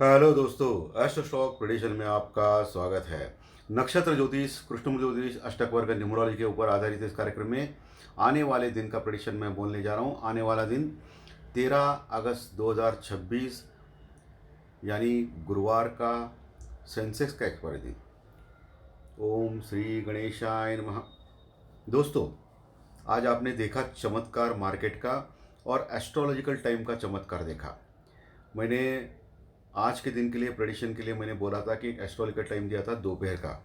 Hello दोस्तों, astro stock prediction में आपका स्वागत है। नक्षत्र ज्योतिष, कृष्ण ज्योतिष, अष्टक वर्ग न्यूमरोलॉजी के ऊपर आधारित इस कार्यक्रम में आने वाले दिन का प्रेडिक्शन मैं बोलने जा रहा हूँ। आने वाला दिन 13 अगस्त 2026 यानी गुरुवार का सेंसेक्स का एक्सपायरी दिन। ओम श्री गणेशाय नमः। दोस्तों, आज आपने देखा चमत्कार मार्केट का और एस्ट्रोलॉजिकल टाइम का चमत्कार देखा। मैंने आज के दिन के लिए प्रेडिक्शन के लिए मैंने बोला था कि एक एस्ट्रोलॉजिकल टाइम दिया था दोपहर का,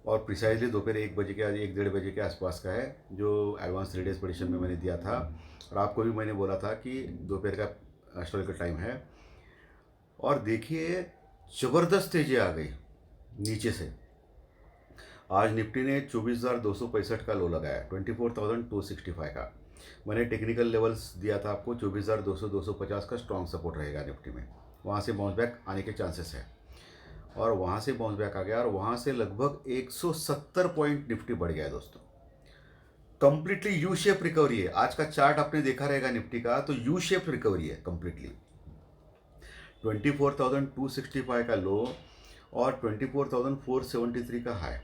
और प्रिसाइजली दोपहर 1 बजे के, आज 1 डेढ़ बजे के आसपास का है, जो एडवांस 3 डेज प्रेडिक्शन में मैंने दिया था। और आपको भी मैंने बोला था कि दोपहर का एस्ट्रोलॉजिकल टाइम है। और देखिए, ज़बरदस्त तेजी आ गई नीचे से। आज निफ्टी ने 24,265 का लो लगाया, 24,265 का। मैंने टेक्निकल लेवल्स दिया था आपको, 24,200 250 का स्ट्रॉन्ग सपोर्ट रहेगा निफ्टी में। वहाँ से बाउंस बैक आने के चांसेस है, और वहाँ से बाउंस बैक आ गया, और वहाँ से लगभग 170 पॉइंट निफ्टी बढ़ गया है दोस्तों। कंप्लीटली यू शेप रिकवरी है। आज का चार्ट आपने देखा रहेगा निफ्टी का, तो यू शेप रिकवरी है कंप्लीटली। 24,265 का लो और 24,473 का हाई,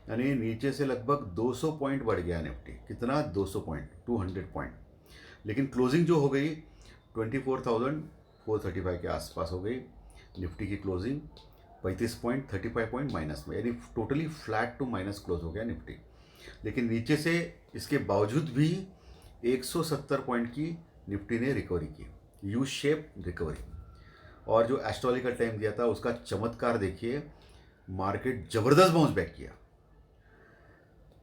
यानी नीचे से लगभग 200 पॉइंट बढ़ गया निफ्टी। कितना? 200 पॉइंट, 200 पॉइंट। लेकिन क्लोजिंग जो हो गई 24,435 के आसपास हो गई निफ्टी की क्लोजिंग। 35 पॉइंट, 35 पॉइंट माइनस में, यानी totally flat to minus close हो गया निफ्टी। लेकिन नीचे से इसके बावजूद भी 170 पॉइंट की निफ्टी ने रिकवरी की, यू शेप रिकवरी। और जो एस्ट्रोलॉजिकल टाइम दिया था उसका चमत्कार देखिए, मार्केट ज़बरदस्त बाउंस बैक किया,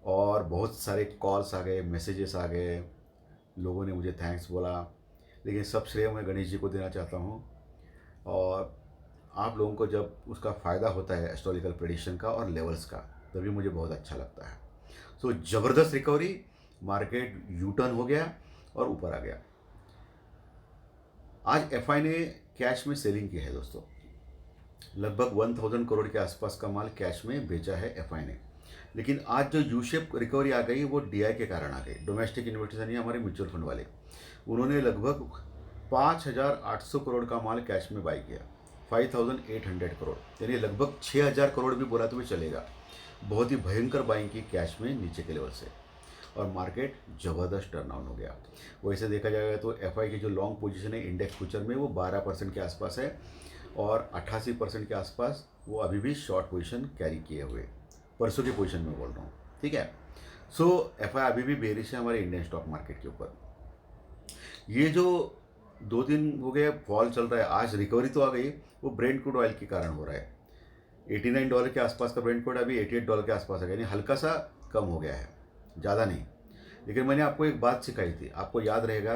और बहुत सारे कॉल्स आ गए, मैसेजेस आ गए, लोगों ने मुझे थैंक्स बोला। लेकिन सब श्रेय मैं गणेश जी को देना चाहता हूँ। और आप लोगों को जब उसका फ़ायदा होता है एस्ट्रोलॉजिकल प्रेडिक्शन का और लेवल्स का, तभी मुझे बहुत अच्छा लगता है। सो ज़बरदस्त रिकवरी, मार्केट यू टर्न हो गया और ऊपर आ गया। आज एफआई ने कैश में सेलिंग की है दोस्तों। लगभग 1000 करोड़ के आसपास का माल कैश में बेचा है एफआई ने। लेकिन आज जो यू शेप रिकवरी आ गई वो डीआई के कारण आ गई। डोमेस्टिक इन्वेस्टर्स यानी हमारे म्यूचुअल फंड वाले, उन्होंने लगभग 5,800 करोड़ का माल कैश में बाई किया। 5,800 करोड़, यानी लगभग 6,000 करोड़ भी बोला तो भी चलेगा। बहुत ही भयंकर बाइंग की कैश में नीचे के लेवल से, और मार्केट ज़बरदस्त टर्नआउट हो गया। वैसे देखा जाएगा तो एफआई की जो लॉन्ग पोजीशन है इंडेक्स फ्यूचर में, वो 12% के आसपास है, और 88% के आसपास वो अभी भी शॉर्ट पोजीशन कैरी किए हुए, परसों की पोजीशन में बोल रहा हूँ। ठीक है। सो एफआई अभी भी बेरिश है हमारे इंडियन स्टॉक मार्केट के ऊपर। ये जो 2 दिन हो गए फॉल चल रहा है, आज रिकवरी तो आ गई, वो ब्रेंट क्रूड ऑयल के कारण हो रहा है। $89 के आसपास का ब्रेंट क्रूड अभी $88 के आसपास है, यानी हल्का सा कम हो गया है, ज़्यादा नहीं। लेकिन मैंने आपको एक बात सिखाई थी, आपको याद रहेगा,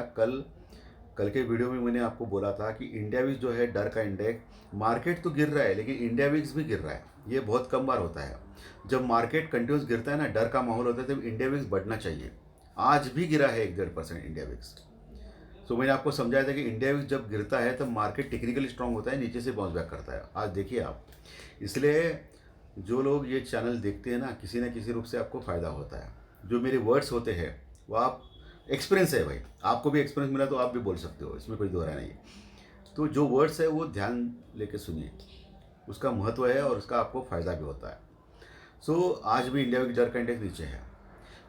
कल के वीडियो में मैंने आपको बोला था कि इंडिया विक्स जो है डर का इंडेक्स, मार्केट तो गिर रहा है लेकिन इंडिया विक्स भी गिर रहा है। ये बहुत कम बार होता है। जब मार्केट कंटिन्यूस गिरता है ना, डर का माहौल होता है, तब इंडिया विक्स बढ़ना चाहिए। आज भी गिरा है 1-1.5% इंडिया विक्स। सो मैंने आपको समझाया था कि इंडिया विक्स जब गिरता है तब मार्केट टेक्निकली स्ट्रांग होता है, नीचे से बाउंस बैक करता है। आज देखिए आप। इसलिए जो लोग ये चैनल देखते हैं ना, किसी न किसी रूप से आपको फ़ायदा होता है। जो मेरे वर्ड्स होते हैं वो आप, एक्सपीरियंस है भाई, आपको भी एक्सपीरियंस मिला तो आप भी बोल सकते हो, इसमें कोई दो राय नहीं है। तो जो वर्ड्स है वो ध्यान लेके सुनिए, उसका महत्व है और उसका आपको फ़ायदा भी होता है। सो आज भी इंडिया विक्स डर का इंडेक्स नीचे है।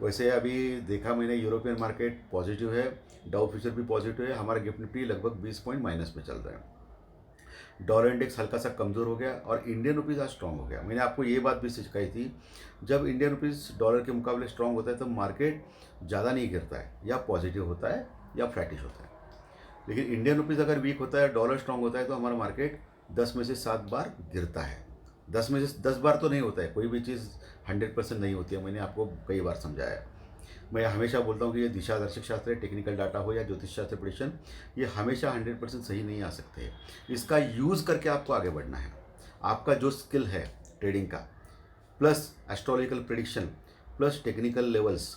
वैसे अभी देखा मैंने, यूरोपियन मार्केट पॉजिटिव है, डाउ फ्यूचर भी पॉजिटिव है, हमारा गिफ्ट निफ्टी लगभग 20 पॉइंट माइनस में चल रहा है। डॉलर इंडेक्स हल्का सा कमज़ोर हो गया और इंडियन रुपीज़ आज स्ट्रांग हो गया। मैंने आपको ये बात भी सिखाई थी, जब इंडियन रुपीज़ डॉलर के मुकाबले स्ट्रांग होता है तो मार्केट ज़्यादा नहीं गिरता है, या पॉजिटिव होता है या फ्लैटिश होता है। लेकिन इंडियन रुपीज़ अगर वीक होता है, डॉलर स्ट्रांग होता है, तो हमारा मार्केट 10 में से 7 बार गिरता है। 10 में से 10 बार तो नहीं होता है, कोई भी चीज़ 100% नहीं होती है। मैंने आपको कई बार समझाया है। मैं हमेशा बोलता हूँ कि ये दिशा दर्शक शास्त्र है, टेक्निकल डाटा हो या ज्योतिष शास्त्र प्रेडिक्शन, ये हमेशा 100% सही नहीं आ सकते। इसका यूज़ करके आपको आगे बढ़ना है। आपका जो स्किल है ट्रेडिंग का, plus astrological prediction, plus technical levels,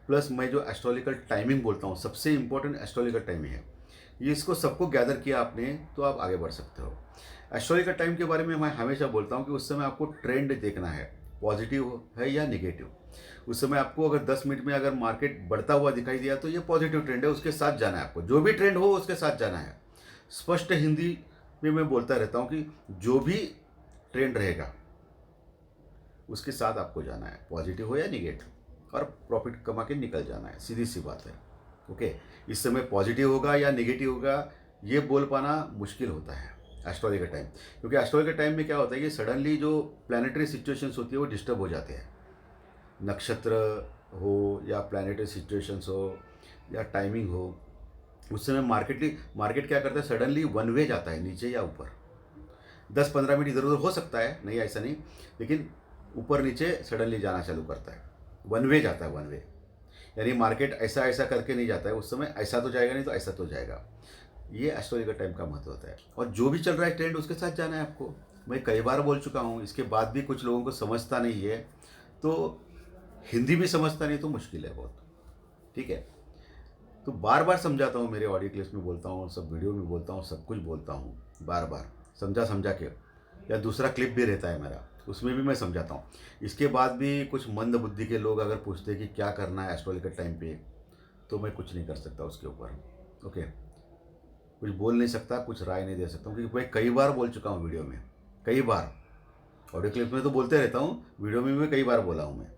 plus मैं जो एस्ट्रोलॉजिकल टाइमिंग बोलता हूँ, सबसे इंपॉर्टेंट एस्ट्रोलॉजिकल टाइमिंग है। ये इसको सबको गैदर किया आपने तो आप आगे बढ़ सकते हो। एस्ट्रोलॉजिकल टाइम के बारे में मैं हमेशा बोलता हूँ कि उस समय आपको ट्रेंड देखना है, पॉजिटिव है या नेगेटिव। उस समय आपको अगर 10 मिनट में अगर मार्केट बढ़ता हुआ दिखाई दिया तो ये पॉजिटिव ट्रेंड है, उसके साथ जाना है। आपको जो भी ट्रेंड हो उसके साथ जाना है। स्पष्ट हिंदी भी मैं बोलता रहता हूँ कि जो भी ट्रेंड रहेगा उसके साथ आपको जाना है, पॉजिटिव हो या निगेटिव, और प्रॉफिट कमा के निकल जाना है, सीधी सी बात है। ओके, इस समय पॉजिटिव होगा या निगेटिव होगा ये बोल पाना मुश्किल होता है एस्ट्रोलॉजी का टाइम, क्योंकि एस्ट्रोलॉजी के टाइम में क्या होता है कि सडनली जो प्लानिटरी सिचुएशंस होती है वो डिस्टर्ब हो जाते हैं, नक्षत्र हो या प्लानिटरी सिचुएशंस हो या टाइमिंग हो। उस समय मार्केट क्या करता है, सडनली वन वे जाता है, नीचे या ऊपर। 10-15 मिनट इधर उधर हो सकता है, नहीं ऐसा नहीं, लेकिन ऊपर नीचे सडनली जाना चालू करता है, वन वे जाता है, वन वे। यानी मार्केट ऐसा ऐसा करके नहीं जाता है, उस समय ऐसा तो जाएगा नहीं तो ऐसा तो जाएगा। ये एस्ट्रोलॉजी का टाइम का महत्व होता है, और जो भी चल रहा है ट्रेंड उसके साथ जाना है आपको। मैं कई बार बोल चुका हूँ, इसके बाद भी कुछ लोगों को समझता नहीं है, तो हिंदी भी समझता नहीं तो मुश्किल है बहुत, ठीक है। तो बार बार समझाता हूँ, मेरे ऑडियो क्लिप्स में बोलता हूँ, सब वीडियो में बोलता हूँ, सब कुछ बोलता हूँ, बार बार समझा के, या दूसरा क्लिप भी रहता है मेरा, उसमें भी मैं समझाता हूँ। इसके बाद भी कुछ मंद बुद्धि के लोग अगर पूछते हैं कि क्या करना है एस्ट्रोलॉजी के टाइम पे, तो मैं कुछ नहीं कर सकता उसके ऊपर। ओके, कुछ बोल नहीं सकता, कुछ राय नहीं दे सकता हूँ, क्योंकि मैं कई बार बोल चुका हूँ वीडियो में, कई बार ऑडियो क्लिप में तो बोलते रहता हूँ, वीडियो में भी कई बार बोला हूँ मैं।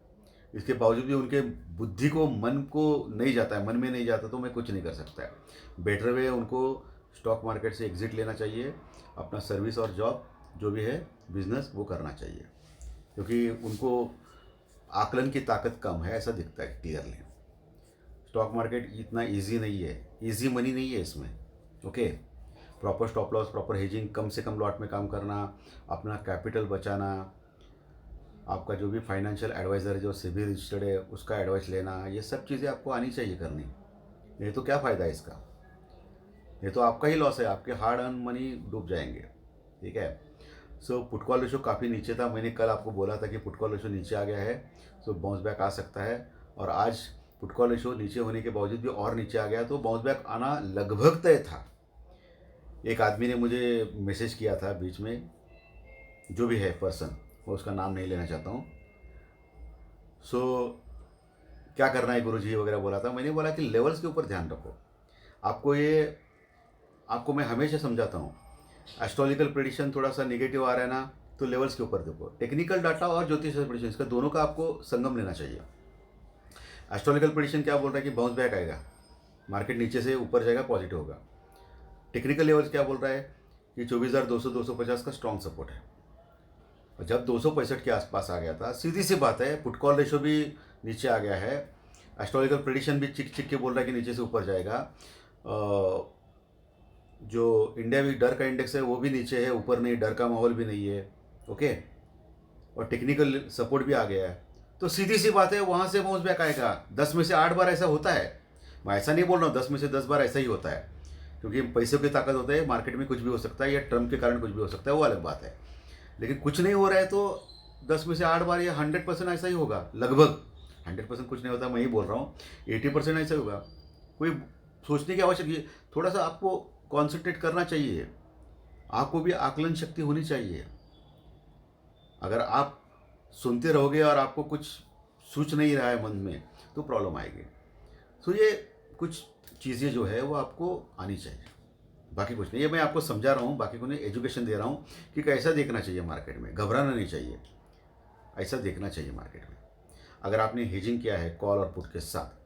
इसके बावजूद भी उनके बुद्धि को, मन को नहीं जाता है, मन में नहीं जाता, तो मैं कुछ नहीं कर सकता है। बेटर वे उनको स्टॉक मार्केट से एग्जिट लेना चाहिए, अपना सर्विस और जॉब जो भी है बिजनेस वो करना चाहिए, क्योंकि उनको आकलन की ताकत कम है, ऐसा दिखता है क्लियरली। स्टॉक मार्केट इतना इजी नहीं है, इजी मनी नहीं है इसमें। Okay, proper stop loss, proper hedging, कम से कम लॉट में काम करना, अपना कैपिटल बचाना, आपका जो भी फाइनेंशियल एडवाइज़र जो सेबी रजिस्टर्ड है उसका एडवाइस लेना, ये सब चीज़ें आपको आनी चाहिए करनी। नहीं तो क्या फ़ायदा है इसका, ये तो आपका ही लॉस है, आपके हार्ड अर्न मनी डूब जाएंगे, ठीक है। सो पुट कॉल रेशो काफ़ी नीचे था, मैंने कल आपको बोला था कि पुट कॉल रेशो नीचे आ गया है, सो बाउंस बैक आ सकता है, और आज पुट कॉल रेशो नीचे होने के बावजूद भी और नीचे आ गया, तो बाउंस बैक आना लगभग तय था। एक आदमी ने मुझे मैसेज किया था बीच में, जो भी है पर्सन, मैं उसका नाम नहीं लेना चाहता हूँ। सो क्या करना है गुरुजी वगैरह बोला था, मैंने बोला कि लेवल्स के ऊपर ध्यान रखो। आपको मैं हमेशा समझाता हूँ, एस्ट्रोलॉजिकल प्रेडिक्शन थोड़ा सा निगेटिव आ रहा है ना, तो लेवल्स के ऊपर देखो। टेक्निकल डाटा और ज्योतिष प्रेडिक्शन, इसका दोनों का आपको संगम लेना चाहिए। एस्ट्रोलॉजिकल प्रेडिक्शन क्या बोल रहा है कि बाउंस बैक आएगा, मार्केट नीचे से ऊपर जाएगा, पॉजिटिव होगा। टेक्निकल लेवल्स क्या बोल रहा है कि 24,200 250 का स्ट्रॉन्ग सपोर्ट है। और जब 265 के आसपास आ गया था, सीधी सी बात है, पुट कॉल रेशो भी नीचे आ गया है, एस्ट्रोलॉजिकल प्रेडिक्शन भी चिक चिक के बोल रहा है कि नीचे से ऊपर जाएगा। जो इंडिया भी डर का इंडेक्स है वो भी नीचे है, ऊपर नहीं, डर का माहौल भी नहीं है। ओके, और टेक्निकल सपोर्ट भी आ गया है, तो सीधी सी बात है वहाँ से बाउंस बैक आएगा। 10 में से 8 बार ऐसा होता है, मैं ऐसा नहीं बोल रहा हूँ 10 में से 10 बार ऐसा ही होता है, क्योंकि पैसों की ताकत होता है, मार्केट में कुछ भी हो सकता है, या ट्रम्प के कारण कुछ भी हो सकता है, वो अलग बात है। लेकिन कुछ नहीं हो रहा है तो 10 में से 8 बार या 100% ऐसा ही होगा, लगभग। 100% कुछ नहीं होता, मैं ही बोल रहा हूँ, 80% ऐसा ही होगा। कोई सोचने की आवश्यक, थोड़ा सा आपको कॉन्सेंट्रेट करना चाहिए, आपको भी आकलन शक्ति होनी चाहिए। अगर आप सुनते रहोगे और आपको कुछ सूझ नहीं रहा है मन में, तो प्रॉब्लम आएगी। तो ये कुछ चीज़ें जो है वो आपको आनी चाहिए, बाकी कुछ नहीं। ये मैं आपको समझा रहा हूँ, बाकी को नहीं, एजुकेशन दे रहा हूँ कि कैसा देखना चाहिए मार्केट में, घबराना नहीं चाहिए, ऐसा देखना चाहिए मार्केट में। अगर आपने हेजिंग किया है कॉल और पुट के साथ,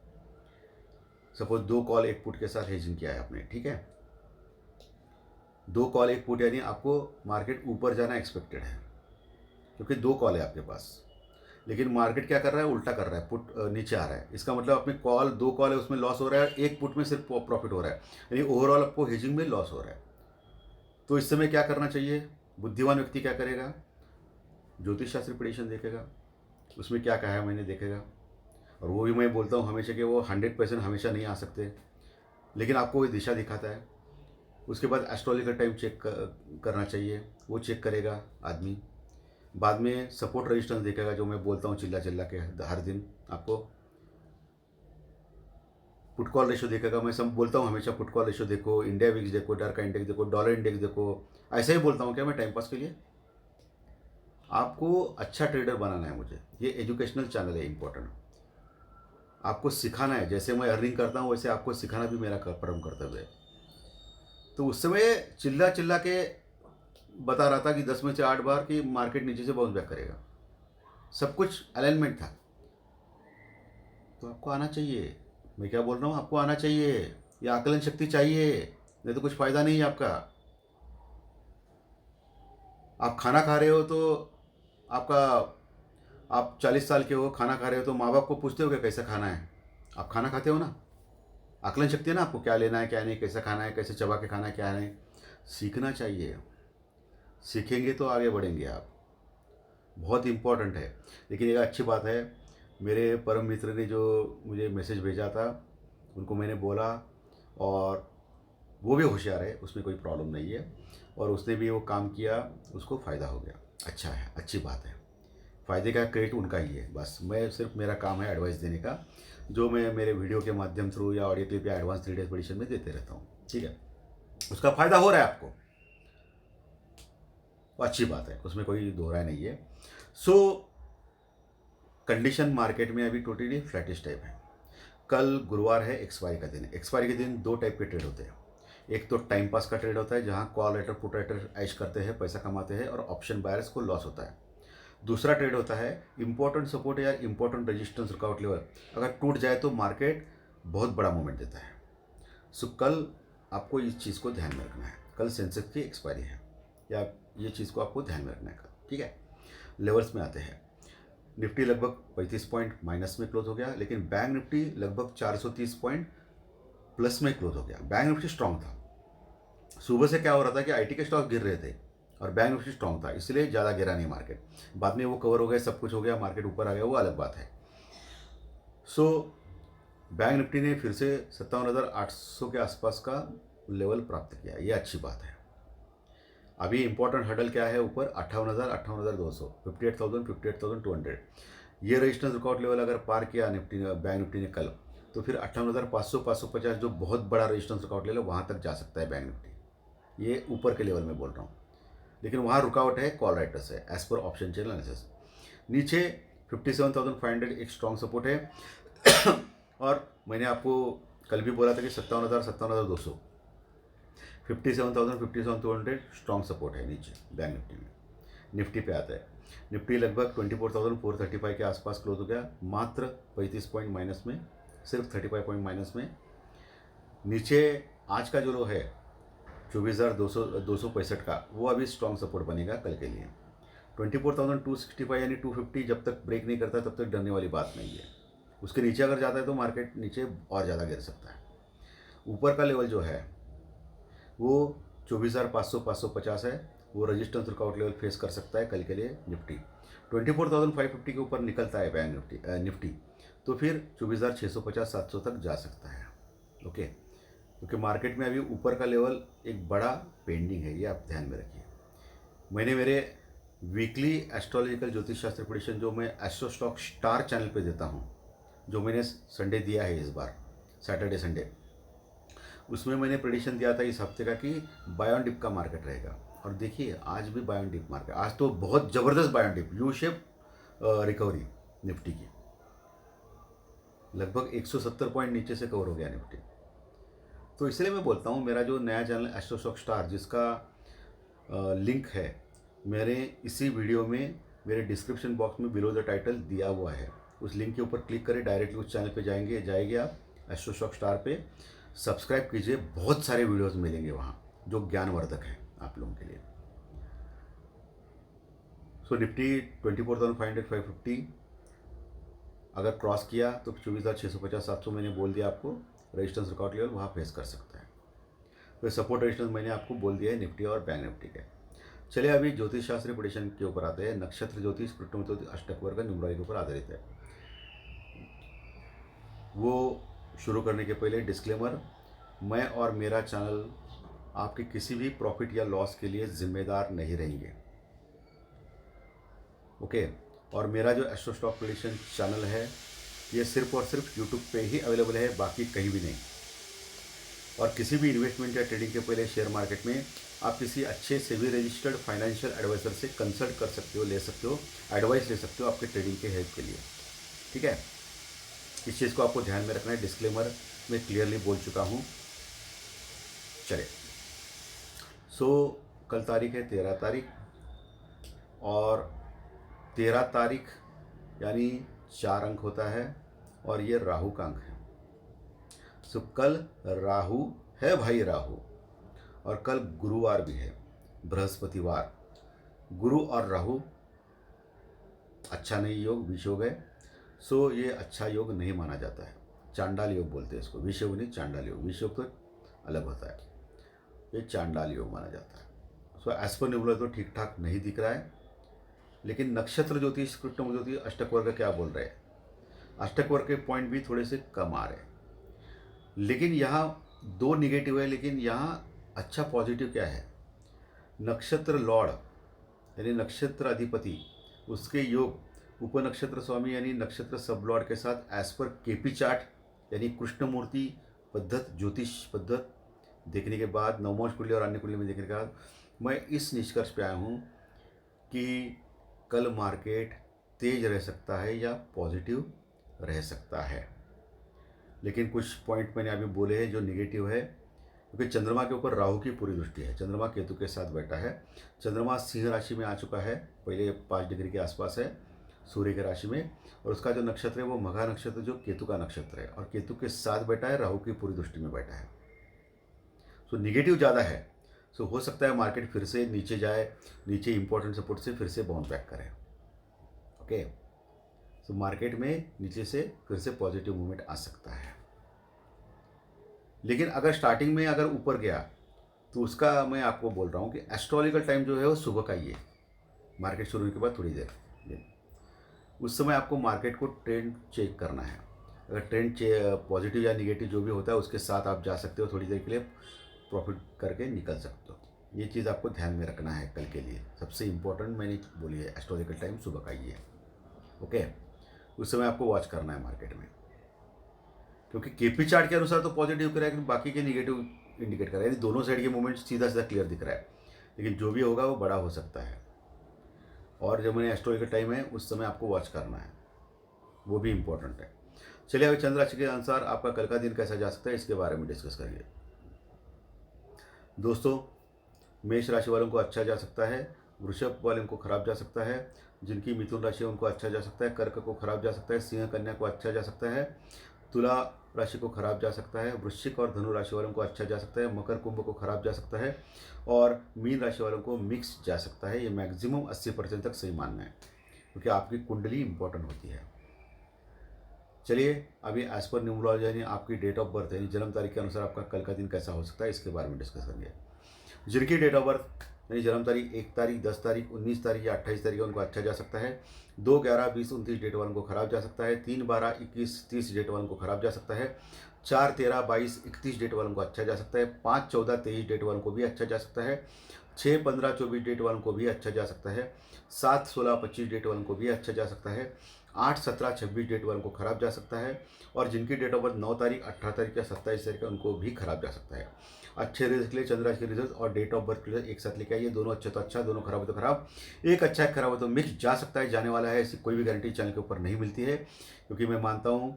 सपोज 2 कॉल 1 पुट के साथ हेजिंग किया है आपने, ठीक है, 2 कॉल 1 पुट, यानी आपको मार्केट ऊपर जाना एक्सपेक्टेड है, क्योंकि 2 कॉल है आपके पास। लेकिन मार्केट क्या कर रहा है, उल्टा कर रहा है, पुट नीचे आ रहा है। इसका मतलब अपने कॉल 2 कॉल है उसमें लॉस हो रहा है, 1 पुट में सिर्फ प्रॉफिट हो रहा है, यानी ओवरऑल आपको हेजिंग में लॉस हो रहा है। तो इस समय क्या करना चाहिए, बुद्धिमान व्यक्ति क्या करेगा, ज्योतिष शास्त्री प्रेडिक्शन देखेगा, उसमें क्या कहा है मैंने देखेगा। और वो भी मैं बोलता हूँ हमेशा कि वो 100% हमेशा नहीं आ सकते, लेकिन आपको वो दिशा दिखाता है। उसके बाद एस्ट्रोलॉजी का टाइम चेक करना चाहिए, वो चेक करेगा आदमी। बाद में सपोर्ट रेजिस्टेंस देखेगा, जो मैं बोलता हूँ चिल्ला चिल्ला के हर दिन आपको। पुट कॉल रेशो देखेगा, मैं सब बोलता हूँ हमेशा, पुट कॉल रेशो देखो, इंडिया विक्स देखो, डर का इंडेक्स देखो, डॉलर इंडेक्स देखो, ऐसा ही बोलता हूँ क्या मैं टाइम पास के लिए। आपको अच्छा ट्रेडर बनाना है मुझे, ये एजुकेशनल चैनल है, इम्पोर्टेंट। आपको सिखाना है, जैसे मैं अर्निंग करता हूँ वैसे आपको सिखाना भी मेरा परम कर्तव्य है। तो उस समय चिल्ला चिल्ला के बता रहा था कि 10 में से 8 बार कि मार्केट नीचे से बाउंस बैक करेगा। सब कुछ अलाइनमेंट था। तो आपको आना चाहिए। मैं क्या बोल रहा हूँ, आपको आना चाहिए। ये आकलन शक्ति चाहिए, नहीं तो कुछ फ़ायदा नहीं है आपका। आप खाना खा रहे हो तो आपका, आप 40 साल के हो, खाना खा रहे हो तो माँ बाप को पूछते हो क्या कैसा खाना है? आप खाना खाते हो ना। आकलन शक्ति है ना आपको, क्या लेना है क्या नहीं, कैसा खाना है, कैसे चबा के खाना है क्या नहीं। सीखना चाहिए। सीखेंगे तो आगे बढ़ेंगे आप। बहुत इम्पोर्टेंट है। लेकिन एक अच्छी बात है, मेरे परम मित्र ने जो मुझे मैसेज भेजा था, उनको मैंने बोला, और वो भी होशियार है, उसमें कोई प्रॉब्लम नहीं है, और उसने भी वो काम किया, उसको फ़ायदा हो गया। अच्छा है, अच्छी बात है। फ़ायदे का क्रेडिट उनका ही है, बस मैं सिर्फ, मेरा काम है एडवाइस देने का, जो मैं मेरे वीडियो के माध्यम थ्रू या ऑडियो क्लिप या एडवांस 3 डेज मेडिटेशन में देते रहता हूँ। ठीक है, उसका फ़ायदा हो रहा है आपको, वो अच्छी बात है, उसमें कोई दो राय नहीं है। सो कंडीशन मार्केट में अभी टोटली फ्लैटिश टाइप है। कल गुरुवार है, एक्सपायरी का दिन है। एक्सपायरी के दिन 2 टाइप के ट्रेड होते हैं। एक तो टाइम पास का ट्रेड होता है, जहां कॉल राइटर पुट राइटर ऐश करते हैं, पैसा कमाते हैं, और ऑप्शन बायर्स को लॉस होता है। दूसरा ट्रेड होता है इंपॉर्टेंट सपोर्ट या इंपॉर्टेंट रेजिस्टेंस रुकावट लेवल, अगर टूट जाए तो मार्केट बहुत बड़ा मूवमेंट देता है। सो कल आपको इस चीज़ को ध्यान में रखना है। कल सेंसेक्स की एक्सपायरी है, या ये चीज़ को आपको ध्यान में रखना है कल। ठीक है, लेवल्स में आते हैं। निफ्टी लगभग 35 पॉइंट माइनस में क्लोज हो गया, लेकिन बैंक निफ्टी लगभग 430 पॉइंट प्लस में क्लोज हो गया। बैंक निफ्टी स्ट्रांग था। सुबह से क्या हो रहा था कि आईटी के स्टॉक गिर रहे थे और बैंक निफ्टी स्ट्रांग था, इसलिए ज़्यादा गिरा नहीं मार्केट। बाद में वो कवर हो गया, सब कुछ हो गया, मार्केट ऊपर आ गया, वो अलग बात है। सो बैंक निफ्टी ने फिर से 57,800 के आसपास का लेवल प्राप्त किया, ये अच्छी बात है। अभी इंपॉर्टेंट हडल क्या है ऊपर, 58,000, 58,200, 58,000, 58,200, ये रेजिस्टेंस रिकॉर्ड लेवल अगर पार किया निफ्टी ने, बैंक निफ्टी ने कल, तो फिर 58,500, 550 जो बहुत बड़ा रेजिस्टेंस रिकॉर्ड लेवल, वहाँ तक जा सकता है बैंक निफ्टी। ये ऊपर के लेवल में बोल रहा हूँ, लेकिन वहाँ रुकावट है कॉल राइटर्स है, एज पर ऑप्शन चैनल एनालिसिस। नीचे 57,500 एक स्ट्रॉन्ग सपोर्ट है और मैंने आपको कल भी बोला था कि 57,000, 57,200, 57,000, 57,200 स्ट्रॉन्ग सपोर्ट है नीचे बैंक निफ्टी में। निफ्टी पे आता है, निफ्टी लगभग 24,435 के आसपास क्लोज हो गया, मात्र 35 पॉइंट माइनस में, सिर्फ 35 पॉइंट माइनस में। नीचे आज का जो लो है 24,265 का, वो अभी स्ट्रॉन्ग सपोर्ट बनेगा कल के लिए। 24,265 यानी 250 जब तक ब्रेक नहीं करता तब तक डरने वाली बात नहीं है। उसके नीचे अगर जाता है तो मार्केट नीचे और ज़्यादा गिर सकता है। ऊपर का लेवल जो है वो 24,500, 550 है, वो रेजिस्टेंस रुकावट लेवल फेस कर सकता है कल के लिए निफ्टी। 24,550 के ऊपर निकलता है बैंक निफ्टी तो फिर 24,650, 700 तक जा सकता है। ओके, क्योंकि मार्केट में अभी ऊपर का लेवल एक बड़ा पेंडिंग है, ये आप ध्यान में रखिए। मैंने मेरे वीकली एस्ट्रोलॉजिकल ज्योतिष शास्त्र प्रेडिक्शन जो मैं एस्ट्रो स्टॉक स्टार चैनल पे देता हूँ, जो मैंने संडे दिया है इस बार, सैटरडे संडे, उसमें मैंने प्रेडिक्शन दिया था इस हफ्ते का कि बाय ऑन डिप का मार्केट रहेगा। और देखिए आज भी बाय ऑन डिप मार्केट, आज तो बहुत ज़बरदस्त buy on dip, U shape recovery Nifty की, लगभग 170 पॉइंट नीचे से कवर हो गया निफ्टी। तो इसलिए मैं बोलता हूँ मेरा जो नया चैनल एस्ट्रो स्टॉक स्टार, जिसका लिंक है मेरे इसी वीडियो में, मेरे डिस्क्रिप्शन बॉक्स में बिलो द टाइटल दिया हुआ है, उस लिंक के ऊपर क्लिक करें, डायरेक्टली उस चैनल पे जाएंगे आप एस्ट्रो स्टॉक स्टार पे, सब्सक्राइब कीजिए, बहुत सारे वीडियोस मिलेंगे वहाँ जो ज्ञानवर्धक है आप लोगों के लिए। सो निफ्टी 24,500, 550 अगर क्रॉस किया तो 24,650, 700 मैंने बोल दिया आपको रेजिस्टेंस रिकॉर्ड लेवल वहाँ फेस कर सकता है। तो सपोर्ट रेजिस्टेंस मैंने आपको बोल दिया है निफ्टी और बैंक निफ्टी के। चलिए अभी ज्योतिष शास्त्रीय प्रेडिक्शन के ऊपर आते हैं। नक्षत्र ज्योतिष प्लूटो ज्योतिष अष्टक वर्ग न्यूमरालजी के ऊपर आधारित है। वो शुरू करने के पहले डिस्क्लेमर, मैं और मेरा चैनल आपके किसी भी प्रॉफिट या लॉस के लिए जिम्मेदार नहीं रहेंगे। ओके, और मेरा जो एस्ट्रो स्टॉक प्रेडिक्शन चैनल है ये सिर्फ और सिर्फ यूट्यूब पे ही अवेलेबल है, बाकी कहीं भी नहीं। और किसी भी इन्वेस्टमेंट या ट्रेडिंग के पहले शेयर मार्केट में आप किसी अच्छे सेबी रजिस्टर्ड फाइनेंशियल एडवाइज़र से कंसल्ट कर सकते हो, ले सकते हो, एडवाइस ले सकते हो आपके ट्रेडिंग के हेल्प के लिए। ठीक है, इस चीज़ को आपको ध्यान में रखना है, डिस्क्लेमर में क्लियरली बोल चुका हूँ। चले, सो कल तारीख है 13 तारीख, और 13 तारीख यानी 4 अंक होता है, और ये राहु का अंक है। सो कल राहु है भाई राहु, और कल गुरुवार भी है, बृहस्पतिवार। गुरु और राहु अच्छा नहीं योग, विष योग है। सो ये अच्छा योग नहीं माना जाता है, चांडाल योग बोलते हैं इसको, विष योग नहीं, चांडाल योग। विष योग तो अलग होता है, ये चांडाल योग माना जाता है। सो एज पर न्यूमरोलॉजी तो ठीक ठाक नहीं दिख रहा है, लेकिन नक्षत्र ज्योतिष, कृष्ण ज्योतिष, अष्टक वर्ग क्या बोल रहे हैं, अष्टक वर्ग के पॉइंट भी थोड़े से कम आ रहे हैं। लेकिन यहाँ 2 निगेटिव है, लेकिन यहाँ अच्छा पॉजिटिव क्या है, नक्षत्र लॉर्ड यानी नक्षत्र अधिपति, उसके योग उपनक्षत्र स्वामी यानी नक्षत्र सब लॉर्ड के साथ एज पर केपी चार्ट यानी कृष्णमूर्ति पद्धत, ज्योतिष पद्धत देखने के बाद, नवमोश कुंडली और अन्य कुंडली में देखने के बाद मैं इस निष्कर्ष पे आया हूँ कि कल मार्केट तेज रह सकता है या पॉजिटिव रह सकता है। लेकिन कुछ पॉइंट मैंने अभी बोले हैं जो निगेटिव है, क्योंकि चंद्रमा के ऊपर राहु की पूरी दृष्टि है, चंद्रमा केतु के साथ बैठा है। चंद्रमा सिंह राशि में आ चुका है, पहले 5 डिग्री के आसपास है सूर्य के राशि में, और उसका जो नक्षत्र है वो मघा नक्षत्र जो केतु का नक्षत्र है, और केतु के साथ बैठा है, राहु की पूरी दृष्टि में बैठा है। सो निगेटिव ज़्यादा है। सो हो सकता है मार्केट फिर से नीचे जाए, नीचे इंपॉर्टेंट सपोर्ट से फिर से बाउंस बैक करे। ओके, सो मार्केट में नीचे से फिर से पॉजिटिव मूवमेंट आ सकता है। लेकिन अगर स्टार्टिंग में अगर ऊपर गया तो उसका मैं आपको बोल रहा हूँ कि एस्ट्रोलॉजिकल टाइम जो है वो सुबह का ही है, मार्केट शुरू होने के बाद थोड़ी देर, उस समय आपको मार्केट को ट्रेंड चेक करना है। अगर ट्रेंड पॉजिटिव या निगेटिव जो भी होता है उसके साथ आप जा सकते हो, थोड़ी देर के लिए प्रॉफिट करके निकल सकते हो। ये चीज़ आपको ध्यान में रखना है कल के लिए। सबसे इम्पोर्टेंट मैंने बोली है, एस्ट्रोलॉजिकल टाइम सुबह का ही है। ओके, उस समय आपको वॉच करना है मार्केट में, क्योंकि केपी चार्ट के अनुसार तो पॉजिटिव कर रहा है, बाकी के निगेटिव इंडिकेट कर रहा है, यानी दोनों साइड के मूवमेंट सीधा सीधा क्लियर दिख रहा है। लेकिन जो भी होगा वो बड़ा हो सकता है, और जब मैंने एस्ट्रोलॉजिकल टाइम है उस समय आपको वॉच करना है, वो भी इम्पोर्टेंट है। चलिए अभी चंद्र राशि के अनुसार आपका कल का दिन कैसा जा सकता है इसके बारे में डिस्कस करिए। दोस्तों, मेष राशि वालों को अच्छा जा सकता है, वृषभ वालों को खराब जा सकता है, जिनकी मिथुन राशि है उनको अच्छा जा सकता है, कर्क को खराब जा सकता है, सिंह कन्या को अच्छा जा सकता है, तुला राशि को खराब जा सकता है, वृश्चिक और धनु राशि वालों को अच्छा जा सकता है, मकर कुंभ को खराब जा सकता है, और मीन राशि वालों को मिक्स जा सकता है। ये मैक्सिमम 80% तक सही मानना है, क्योंकि आपकी कुंडली इंपॉर्टेंट होती है। चलिए अभी एज पर न्यूमरोलॉजी यानी आपकी डेट ऑफ बर्थ यानी जन्म तारीख के अनुसार आपका कल का दिन कैसा हो सकता है इसके बारे में डिस्कस करेंगे। जिनकी डेट ऑफ बर्थ यानी जन्म तारीख 1 तारीख, 10 तारीख, 19 तारीख या 28 तारीख उनको अच्छा जा सकता है। 2, 11, 20, 29 डेट वालों को खराब जा सकता है। 3, 12, 21, 30 डेट वालों को खराब जा सकता है। 4, 13, 22, 31 डेट वालों को अच्छा जा सकता है। 5, 14, 23 डेट वालों को भी अच्छा जा सकता है। 6, 15, 24 डेट वालों को भी अच्छा जा सकता है। 7, 16, 25 डेट वालों को भी अच्छा जा सकता है। 8, 17, 26 डेट वालों को खराब जा सकता है। और जिनकी डेट ऑफ बर्थ 9 तारीख, 18 तारीख या 27 तारीख है उनको भी खराब जा सकता है। अच्छे रिजल्ट के लिए चंद्र राशि के रिजल्ट और डेट ऑफ बर्थ के रिजल्ट एक साथ लेके आइए। दोनों अच्छे तो अच्छा, दोनों खराब हो तो खराब, एक अच्छा है खराब हो तो मिक्स जा सकता है, जाने वाला है, ऐसी कोई भी गारंटी चैनल के ऊपर नहीं मिलती है। क्योंकि मैं मानता हूँ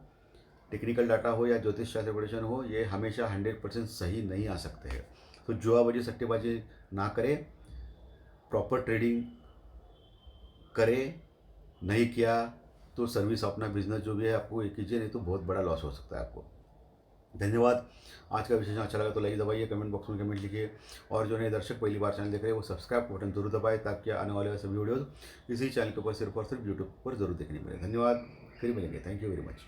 टेक्निकल डाटा हो या ज्योतिष शास्त्र प्रेडिक्शन हो, ये हमेशा 100% सही नहीं आ सकते हैं। तो जुआबाजी सट्टेबाजी ना करें, प्रॉपर ट्रेडिंग करें। नहीं किया तो सर्विस अपना बिजनेस जो भी है आपको ये कीजिए, नहीं तो बहुत बड़ा लॉस हो सकता है आपको। धन्यवाद। आज का विशेषण अच्छा लगा तो लाइक दबाइए, कमेंट बॉक्स में कमेंट लिखिए, और जो नए दर्शक पहली बार चैनल देख रहे हैं वो सब्सक्राइब बटन जरूर दबाएं, ताकि आने वाले सभी वीडियोज़ इसी चैनल के ऊपर सिर्फ और सिर्फ यूट्यूब पर जरूर देखने मिले। धन्यवाद, फिर मिलेंगे। Thank you very much.